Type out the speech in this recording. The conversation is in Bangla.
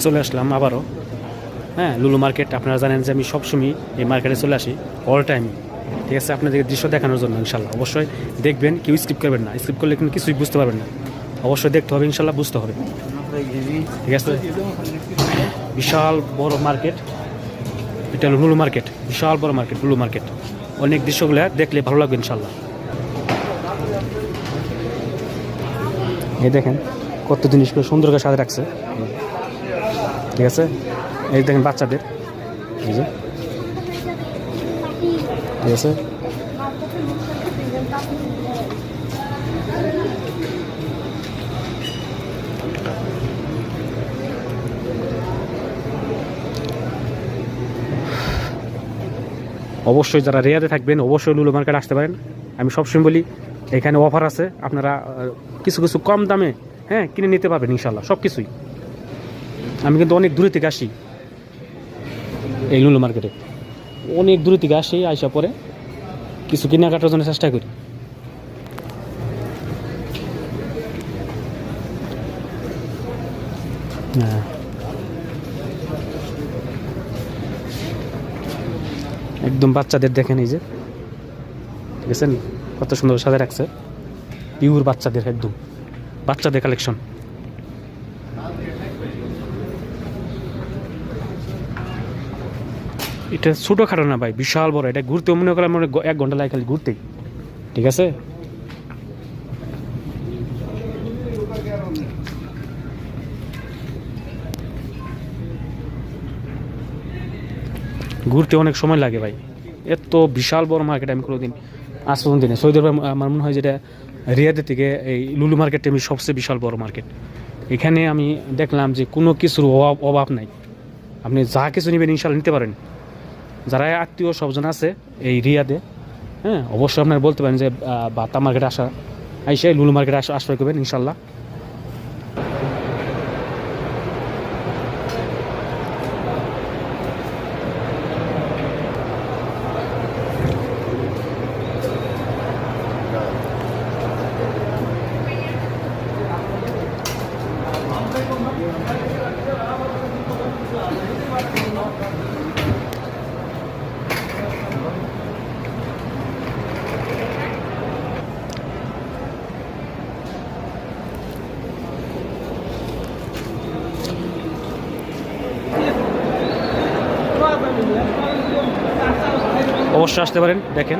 চলে আসলাম আবারও। হ্যাঁ, লুলু মার্কেট আপনারা জানেন যে আমি সবসময় এই মার্কেটে চলে আসি, অল টাইমই। ঠিক আছে, আপনাদের দৃশ্য দেখানোর জন্য ইনশাল্লাহ অবশ্যই দেখবেন, কেউ স্কিপ করবেন না। স্কিপ করলে কিন্তু কিছুই বুঝতে পারবেন না, অবশ্যই দেখতে হবে, ইনশাল্লাহ বুঝতে হবে। ঠিক আছে, বিশাল বড় মার্কেট, এটা হলো লুলু মার্কেট, বিশাল বড় মার্কেট লুলু মার্কেট। অনেক দৃশ্যগুলো দেখলে ভালো লাগবে ইনশাল্লাহ। এই দেখেন কত জিনিসগুলো সুন্দর করে সাজে রাখছে। ঠিক আছে, এই দেখেন বাচ্চাদের, এই যে ঠিক আছে, অবশ্যই যারা রিয়াদে থাকবেন অবশ্যই লুলু মার্কেট আসতে পারেন। আমি সবসময় বলি এখানে অফার আছে, আপনারা কিছু কিছু কম দামে হ্যাঁ কিনে নিতে পারবেন ইনশাল্লাহ সব কিছুই। আমি কিন্তু অনেক দূরে থেকে আসি এই লুলু মার্কেটে, অনেক দূরে থেকে আসি, আইসা পরে কিছু কেনাকাটার জন্য চেষ্টা করি। হ্যাঁ, একদম বাচ্চাদের দেখেন, এই যে ঠিক আছে কত সুন্দর সাজা রাখছে, পিওর বাচ্চাদের, একদম বাচ্চাদের কালেকশন। এটা ছোটোখাটো না ভাই, বিশাল বড়। এটা ঘুরতে মনে করলাম 1 ঘন্টা লাগে খালি ঘুরতেই। ঠিক আছে, ঘুরতে অনেক সময় লাগে ভাই। এত বিশাল বড় মার্কেট আমি কোনোদিন আজ পর্যন্ত দিনে সৌদি আরবে, আমার মনে হয় যেটা রিয়াদের থেকে এই লুলু মার্কেটটা আমি সবচেয়ে বিশাল বড় মার্কেট। এখানে আমি দেখলাম যে কোনো কিছুর অভাব নাই, আপনি যা কিছু নেবেন ইনশাল্লাহ নিতে পারেন। যারা আত্মীয় স্বজন আছে এই রিয়াদে, হ্যাঁ অবশ্যই আপনারা বলতে পারেন যে বাতা মার্কেটে আসা, আইসে লুলু মার্কেটে আশ্রয় করবেন ইনশাল্লাহ। অবশ্যই আসতে পারেন, দেখেন